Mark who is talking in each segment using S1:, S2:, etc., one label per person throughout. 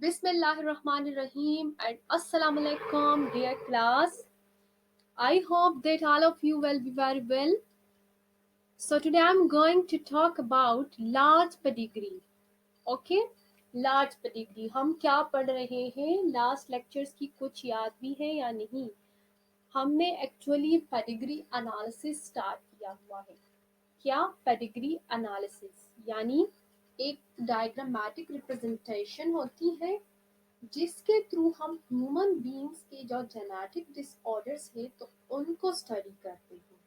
S1: Bismillahirrahmanirrahim and Assalamu alaikum, dear class. I hope that all of you will be very well. So today I'm going to talk about large pedigree. Okay, large pedigree. हम क्या पढ़ रहे हैं? Last lectures की कुछ याद भी है या नहीं? हमने एक्चुअली पेडिग्री एनालिसिस स्टार्ट किया हुआ है. क्या? पेडिग्री एनालिसिस यानी एक डायग्रामेटिक रिप्रेजेंटेशन होती है जिसके थ्रू हम ह्यूमन बीइंग्स के जो जेनेटिक डिसऑर्डर्स है तो उनको स्टडी करते हैं.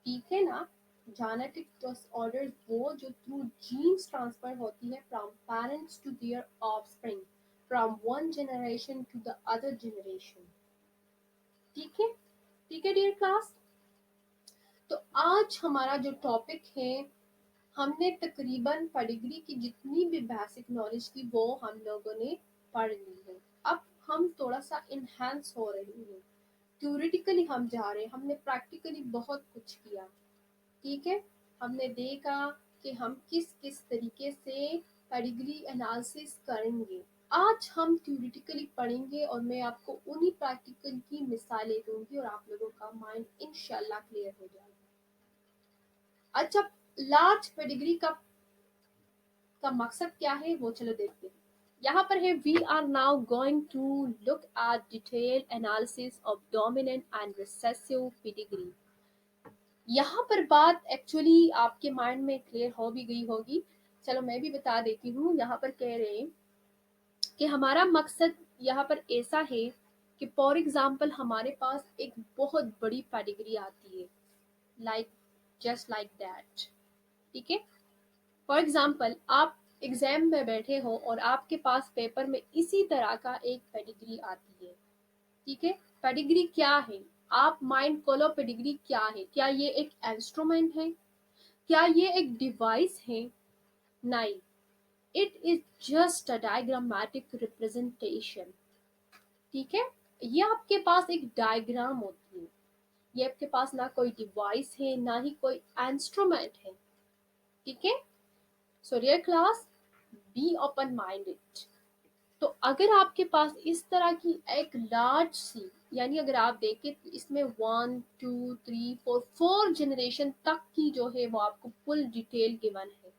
S1: ठीक है ना? जेनेटिक डिसऑर्डर्स वो जो थ्रू जीन्स ट्रांसफर होती है from parents to their offspring, from one generation to the other generation. ठीक है? ठीक है डियर क्लास. तो आज हमारा जो टॉपिक है, हमने तकरीबन पेडिग्री की जितनी भी बेसिक नॉलेज थी वो हम लोगों ने पढ़ ली है. अब हम थोड़ा सा इनहेंस हो रहे हैं. थ्योरेटिकली हम जा रहे हैं, हमने प्रैक्टिकली बहुत कुछ किया. ठीक है, हमने देखा कि हम किस किस तरीके से पेडिग्री एनालिसिस करेंगे. आज हम थ्योरेटिकली पढ़ेंगे और मैं आपको उन्हीं प्रैक्टिकल की मिसालें दूंगी और आप लोगों का माइंड इंशाल्लाह क्लियर हो जाएगा. अच्छा, लार्ज पेडिग्री का मकसद क्या है वो चलो देखते हैं. यहाँ पर है we are now going to look at detail analysis of dominant and recessive pedigree. यहाँ पर बात एक्चुअली आपके माइंड में क्लियर हो भी गई होगी. चलो मैं भी बता देती हूँ. यहाँ पर कह रहे हैं कि हमारा मकसद यहाँ पर ऐसा है कि फॉर एग्जाम्पल हमारे पास एक बहुत बड़ी पेडिग्री आती है, लाइक जस्ट लाइक दैट. ठीक है, फॉर एग्जाम्पल आप एग्जाम में बैठे हो और आपके पास पेपर में इसी तरह का एक पेडिग्री आती है. ठीक है, पेडिग्री क्या है? आप माइंड खोलो, पेडिग्री क्या है? क्या ये एक इंस्ट्रूमेंट है? क्या ये एक डिवाइस है? नहीं, it is just a diagrammatic representation. ठीक है, ये आपके पास एक डायग्राम होती है. ये आपके पास ना कोई डिवाइस है ना ही कोई इंस्ट्रूमेंट है. ठीक है, so dear class, be open minded. तो अगर आपके पास इस तरह की एक लार्ज सी, यानी अगर आप देखें तो इसमें 1 2 3 4 जनरेशन तक की जो है वो आपको फुल डिटेल गिवन है.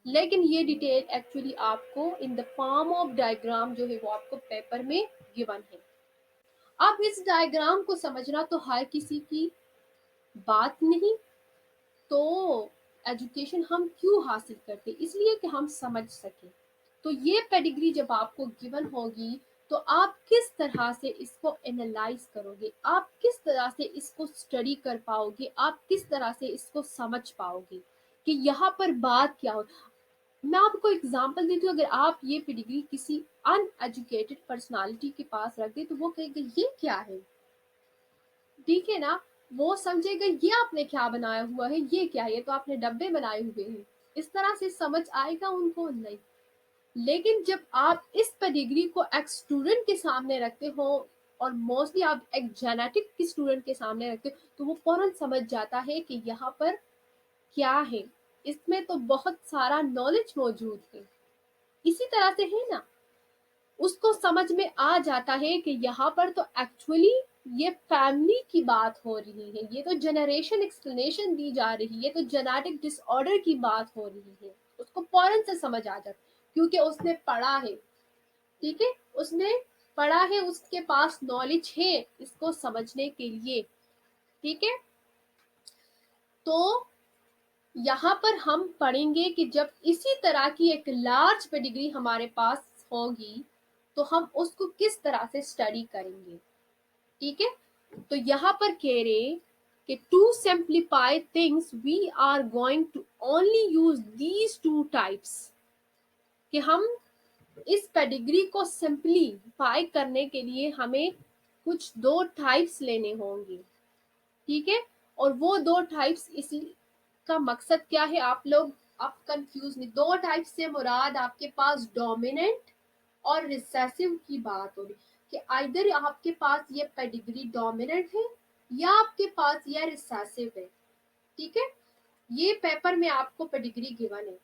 S1: लेकिन ये डिटेल एक्चुअली आपको in the form of diagram जो है वो आपको पेपर में गिवन है. अब इस डायग्राम को समझना तो हर किसी की बात नहीं. तो एजुकेशन हम क्यों हासिल करते? इसलिए कि हम समझ सकें. तो ये पेडिग्री जब आपको गिवन होगी तो आप किस तरह से इसको एनालाइज करोगे, आप किस तरह से इसको स्टडी कर पाओगे, आप किस तरह से इसको समझ पाओगे कि यहाँ पर बात क्या हो. मैं आपको एग्जांपल देती हूँ. अगर आप ये पेडिग्री किसी अनएजुकेटेड पर्सनालिटी के पास रख दे तो वो कहेगा ये क्या है. ठीक है ना, वो समझेगा ये आपने क्या बनाया हुआ है, ये क्या है, ये तो आपने डब्बे बनाए हुए हैं. इस तरह से समझ आएगा उनको? नहीं. लेकिन जब आप इस पेडिग्री को एक स्टूडेंट के सामने रखते हो और मोस्टली आप एक जेनेटिक की स्टूडेंट के सामने रखते हो तो वो फौरन समझ जाता है कि यहाँ पर क्या है. इसमें तो बहुत सारा नॉलेज मौजूद है. इसी तरह से है ना, उसको समझ में आ जाता है कि यहाँ पर तो एक्चुअली ये फैमिली की बात हो रही है, ये तो जनरेशन एक्सप्लेनेशन दी जा रही है, तो जेनेटिक डिसऑर्डर की बात हो रही है. उसको फौरन से समझ आ जाता है क्योंकि उसने पढ़ा है. ठीक है, उसने पढ़ा है, उसके पास नॉलेज है इसको समझने के लिए. ठीक है, तो यहाँ पर हम पढ़ेंगे कि जब इसी तरह की एक लार्ज पेडिग्री हमारे पास होगी तो हम उसको किस तरह से स्टडी करेंगे. ठीक है, तो यहाँ पर कह रहे कि to simplify things we are going to only use these two types. कि हम इस पेडिग्री को सिंप्लीफाई करने के लिए हमें कुछ दो टाइप्स लेने होंगे. ठीक है, और वो दो टाइप्स, इसी का मकसद क्या है आप लोग आप कंफ्यूज नहीं. दो टाइप्स से मुराद आपके पास डोमिनेंट और रिसेसिव की बात हो रही कि आइदर आपके पास ये पेडिग्री डोमिनेंट है या आपके पास ये रिसेसिव है. ठीक है, ये पेपर में आपको पेडिग्री गिवन है.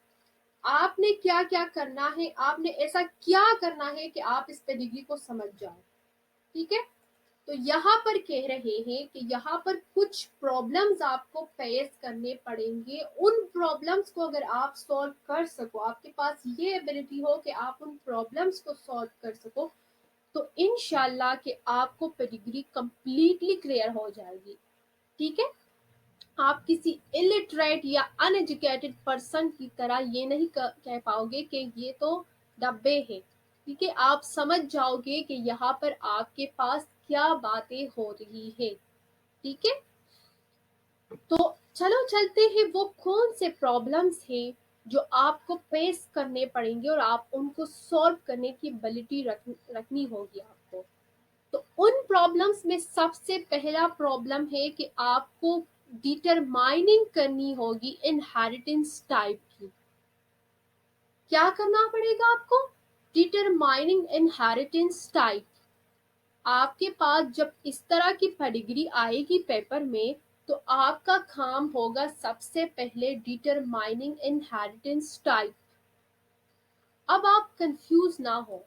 S1: आपने क्या क्या करना है, आपने ऐसा क्या करना है कि आप इस पेडिग्री को समझ जाओ। ठीक है, तो यहाँ पर कह रहे हैं कि यहाँ पर कुछ प्रॉब्लम्स आपको फेस करने पड़ेंगे। उन प्रॉब्लम्स को अगर आप सॉल्व कर सको, आपके पास ये एबिलिटी हो कि आप उन प्रॉब्लम्स को सॉल्व कर सको, तो इंशाल्लाह कि आपको पेडिग्री कंप्लीटली क्लियर हो जाएगी। ठीक है, आप किसी इलिटरेट या अनएजुकेटेड पर्सन की तरह ये नहीं कह पाओगे कि ये तो डब्बे हैं। ठीक है, आप समझ जाओगे कि यहाँ पर आपके पास क्या बातें हो रही है। ठीक है, तो चलो चलते हैं, वो कौन से प्रॉब्लम्स हैं जो आपको फेस करने पड़ेंगे और आप उनको सॉल्व करने की एबिलिटी रखनी होगी आपको। तो उन प्रॉब्लम्स में सबसे पहला प्रॉब्लम है कि आपको डिटरमाइनिंग करनी होगी इनहेरिटेंस टाइप की। क्या करना पड़ेगा आपको? Determining inheritance type. आपके पास जब इस तरह की पेडिग्री आएगी पेपर में, तो आपका काम होगा सबसे पहले डिटरमाइनिंग इनहेरिटेंस टाइप। अब आप कंफ्यूज ना हो,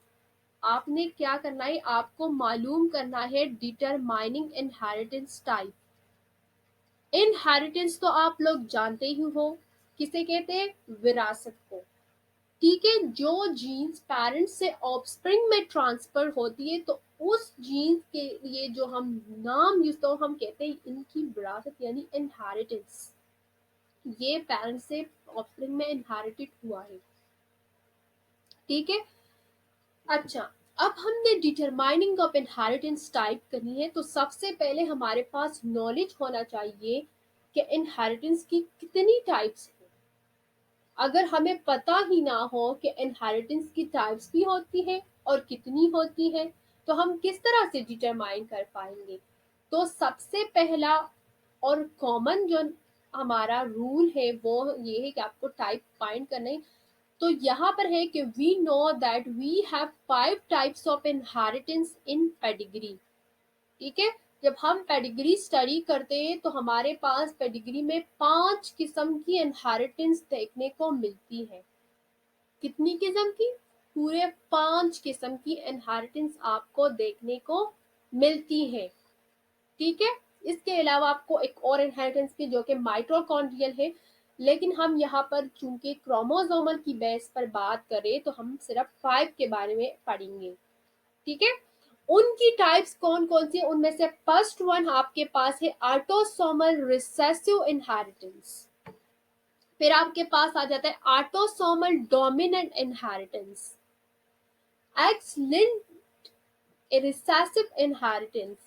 S1: आपने क्या करना है, आपको मालूम करना है डिटरमाइनिंग इनहेरिटेंस टाइप। इनहेरिटेंस तो आप लोग जानते ही हो, किसे कहते हैं? विरासत को। ठीक है, जो जीन्स पेरेंट्स से ऑफस्प्रिंग में ट्रांसफर होती है, तो उस जीन्स के लिए जो हम नाम यूज तो हम कहते हैं इनकी विरासत यानी इनहेरिटेंस। ये पेरेंट्स से ऑफस्प्रिंग में इनहेरिटेड हुआ है। ठीक है, अच्छा, अब हमने डिटरमाइनिंग ऑफ इनहेरिटेंस टाइप करनी है, तो सबसे पहले हमारे पास नॉलेज होना चाहिए कि इनहेरिटेंस की कितनी टाइप्स हैं। अगर हमें पता ही ना हो कि इनहेरिटेंस की टाइप्स भी होती है और कितनी होती है, तो हम किस तरह से डिटरमाइन कर पाएंगे? तो सबसे पहला और कॉमन जो हमारा रूल है वो ये है कि आपको टाइप फाइंड करना है। तो यहाँ पर है कि we know that we have 5 types of inheritance in pedigree. ठीक है, जब हम पेडिग्री स्टडी करते हैं तो हमारे पास पेडिग्री में 5 किस्म की इनहेरिटेंस देखने को मिलती है। कितनी किस्म की? पूरे 5 किस्म की इनहेरिटेंस आपको देखने को मिलती है। ठीक है, इसके अलावा आपको एक और इनहेरिटेंस की जो कि माइटोकॉन्ड्रियल है, लेकिन हम यहाँ पर चूंकि क्रोमोसोमल की बेस पर बात करें तो हम सिर्फ 5 के बारे में पढ़ेंगे। ठीक है, उनकी टाइप्स कौन कौन सी? उनमें से फर्स्ट वन आपके पास है ऑटोसोमल रिसेसिव इनहेरिटेंस। फिर आपके पास आ जाता है autosomal dominant inheritance, X linked recessive inheritance,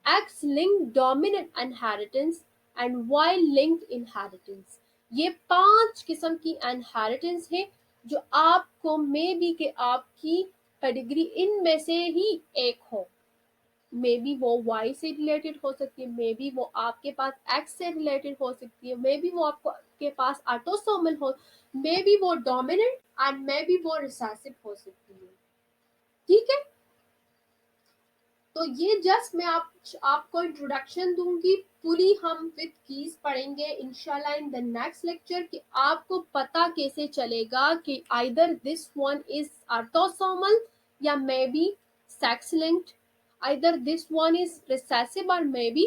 S1: X linked dominant inheritance and Y linked inheritance. ये 5 किस्म की इनहेरिटेंस है जो आपको मे बी के आपकी पेडिग्री इनमें से ही एक हो। मे बी वो वाई से रिलेटेड हो सकती है, मे बी वो आपके पास एक्स से रिलेटेड हो सकती है, मे बी वो आपको के पास ऑटोसोमल हो, मे बी वो डोमिनेंट एंड मे बी वो रिसेसिव हो सकती है। ठीक है, तो ये जस्ट मैं आपको इंट्रोडक्शन दूंगी, पूरी हम विद कीज पढ़ेंगे इंशाल्लाह इन द नेक्स्ट लेक्चर कि आपको पता कैसे चलेगा कि either this one is autosomal या may be sex linked, either this one is recessive और मे बी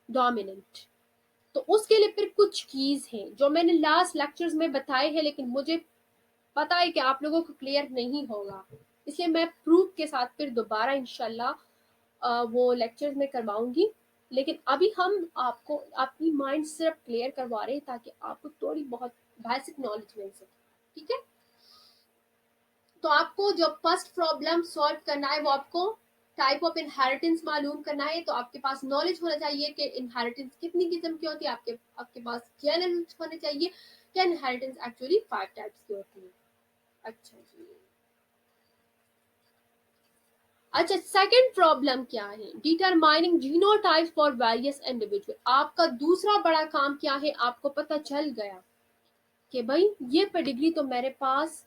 S1: डोमिनेंट। तो उसके लिए फिर कुछ कीज हैं जो मैंने लास्ट लेक्चर्स में बताए हैं, लेकिन मुझे पता है कि आप लोगों को क्लियर नहीं होगा, इसलिए मैं प्रूफ के साथ फिर दोबारा इंशाल्लाह वो लेक्चर्स में करवाऊंगी। लेकिन अभी हम आपको अपनी माइंड सिर्फ क्लियर करवा रहे हैं ताकि आपको थोड़ी बहुत बेसिक नॉलेज मिल सके। ठीक है, तो आपको जो फर्स्ट प्रॉब्लम सॉल्व करना है वो आपको टाइप ऑफ इनहेरिटेंस मालूम करना है। तो आपके पास नॉलेज होना चाहिए कि इनहेरिटेंस कितनी किस्म की होती है, आपके आपके पास क्या नॉलेज होना चाहिए कि इनहेरिटेंस एक्चुअली 5 टाइप्स की होती है। अच्छा जी, अच्छा, सेकंड प्रॉब्लम क्या है? Determining genotype for various individual. आपका दूसरा बड़ा काम क्या है? आपको पता चल गया कि भाई ये पेडिग्री तो मेरे पास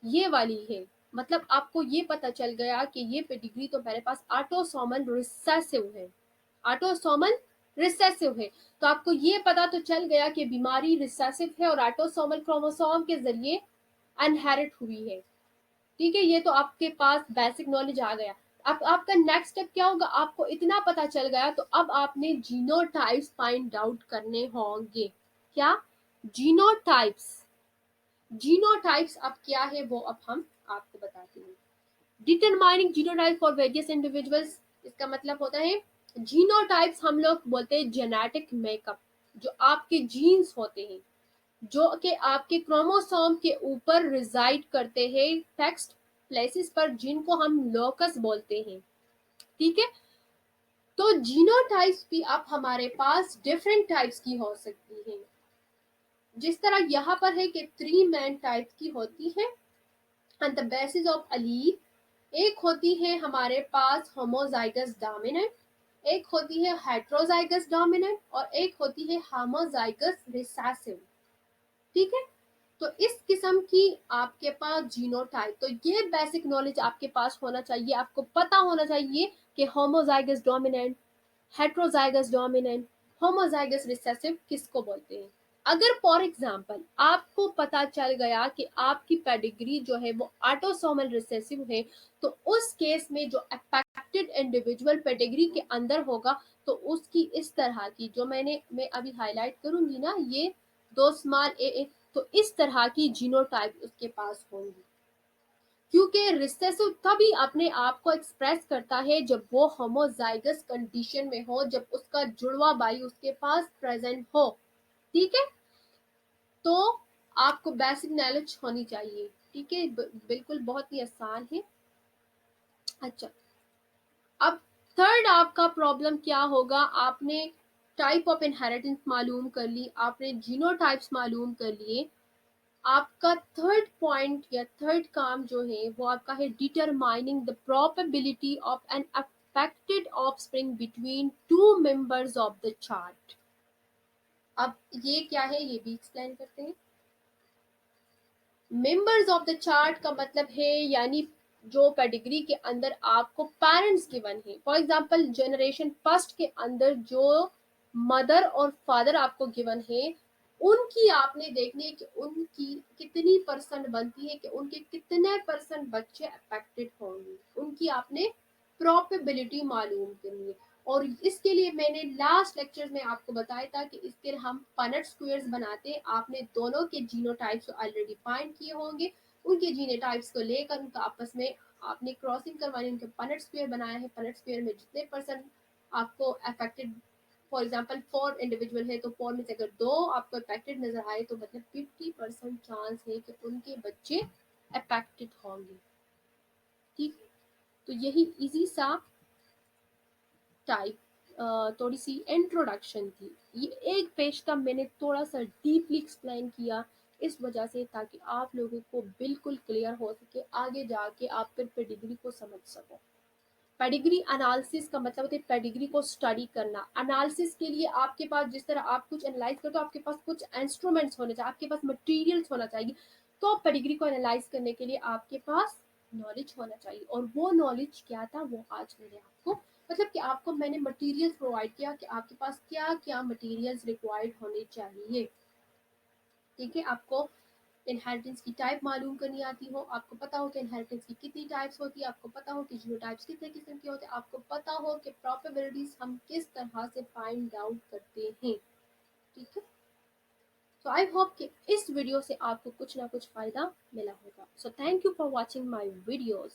S1: ये वाली है, मतलब आपको ये पता चल गया कि ये पेडिग्री तो मेरे पास ऑटोसोमल रिसेसिव है, ऑटोसोमल रिसेसिव है। तो आपको ये पता तो चल गया कि बीमारी रिसेसिव है और ऑटोसोमल क्रोमोसोम के जरिए इनहेरिट हुई है। ठीक है, ये तो आपके पास बेसिक नॉलेज आ गया। अब आपका नेक्स्ट स्टेप क्या होगा, आपको इतना पता चल गया तो अब आपने जीनोटाइप्स फाइंड आउट करने होंगे। क्या? जीनोटाइप्स। जीनोटाइप्स अब क्या है वो अब हम आपको बताते हैं। Determining genotype for various individuals, इसका मतलब होता है जीनोटाइप्स हम लोग बोलते हैं जेनेटिक मेकअप, जो आपके जीन्स होते हैं, जो कि आपके क्रोमोसोम के ऊपर रिजाइड करते हैं टेक्स्ट प्लेसेस पर, जिनको हम लोकस बोलते हैं। ठीक है, तो जीनोटाइप्स भी अब हमारे पास डिफरेंट टाइप्स की हो सकती हैं। जिस तरह यहाँ पर है कि 3 मेन टाइप की होती है ऑन द बेसिस ऑफ अलील। एक होती है हमारे पास होमोजाइगस डोमिनेंट, एक होती है हेट्रोजाइगस डोमिनेंट और एक होती है होमोजाइगस रिसेसिव। ठीक है, तो इस किस्म की आपके पास जीनोटाइप, तो ये बेसिक नॉलेज आपके पास होना चाहिए, आपको पता होना चाहिए कि homozygous dominant, heterozygous dominant, homozygous recessive किसको बोलते हैं। अगर फॉर एग्जांपल आपको पता चल गया कि आपकी पेडिग्री जो है वो ऑटोसोमल रिसेसिव है, तो उस केस में जो अफेक्टेड इंडिविजुअल पेडिग्री के अंदर होगा, तो उसकी इस तरह की जो मैं अभी हाईलाइट करूंगी ना, ये 2 स्मॉल ए, तो इस तरह की जीनोटाइप उसके पास होंगी। क्योंकि रिसेसिव तभी अपने आप को एक्सप्रेस करता है जब वो होमोजाइगस कंडीशन में हो, जब उसका जुड़वा भाई उसके पास प्रेजेंट हो। ठीक है, तो आपको बेसिक नॉलेज होनी चाहिए। ठीक है, बिल्कुल बहुत ही आसान है। अच्छा, अब थर्ड आपका प्रॉब्लम क्या होगा, आपने टाइप ऑफ इनहेरिटेंस मालूम कर ली, आपने जीनोटाइप्स मालूम कर लिए। आपका थर्ड पॉइंट या थर्ड काम जो है वो आपका है determining the probability of an affected offspring between two members of the chart. अब ये क्या है ये भी एक्सप्लेन करते हैं। मेंबर्स ऑफ द चार्ट का मतलब है यानी जो पेडिग्री के अंदर आपको पेरेंट्स गिवन है। फॉर एग्जांपल जनरेशन फर्स्ट के अंदर जो मदर और फादर आपको गिवन है, उनकी आपने देखनी है कि उनकी कितनी परसेंट बनती है कि उनके कितने परसेंट बच्चे अफेक्टेड होंगे, उनकी आपने प्रोबेबिलिटी मालूम करनी है। और इसके लिए मैंने लास्ट लेक्चर में आपको बताया था कि इसके लिए हम पनट स्क्वायर्स बनाते हैं। आपने दोनों के जीनोटाइप्स ऑलरेडी फाइंड किए होंगे, उनके जीनोटाइप्स को लेकर उनका आपस में आपने क्रॉसिंग करवानी, उनके पनट स्क्वायर बनाया है। पनट स्क्वायर में जितने परसेंट आपको अफेक्टेड, फॉर एग्जाम्पल 4 इंडिविजुअल है तो 4 में से अगर 2 आपको अफेक्टेड नजर आए तो मतलब 50% चांस है कि उनके बच्चे अफेक्टेड होंगे। ठीक, तो यही इजी सा टाइप थोड़ी सी इंट्रोडक्शन थी। ये एक पेज का मैंने थोड़ा सा डीपली एक्सप्लेन किया इस वजह से, ताकि आप लोगों को बिल्कुल क्लियर हो सके, आगे जाके आप फिर पेडिग्री को समझ सको। पेडिग्री एनालिसिस का मतलब होता है पेडिग्री को स्टडी करना। एनालिसिस के लिए आपके पास जिस तरह आप कुछ एनालाइज करते हो, आपके पास कुछ इंस्ट्रूमेंट्स होने चाहिए, आपके पास मटेरियल्स होना चाहिए। तो पेडिग्री को एनालाइज करने के लिए आपके पास नॉलेज होना चाहिए, और वो नॉलेज क्या था वो आज मैंने आपको, मतलब कि आपको मैंने मटेरियल्स प्रोवाइड किया कि आपके पास क्या क्या मटेरियल्स रिक्वायर्ड होने चाहिए। ठीक है, आपको इनहेरिटेंस की टाइप मालूम करनी आती हो, आपको पता हो कि इनहेरिटेंस की कितनी टाइप्स होती है, आपको पता हो कि जीनोटाइप्स कितने किस्म के होते हैं, आपको पता हो कि प्रोबेबिलिटीज हम किस तरह से फाइंड आउट करते हैं। ठीक है, सो आई होप कि इस वीडियो से आपको कुछ ना कुछ फायदा मिला होगा। So thank you for watching my videos.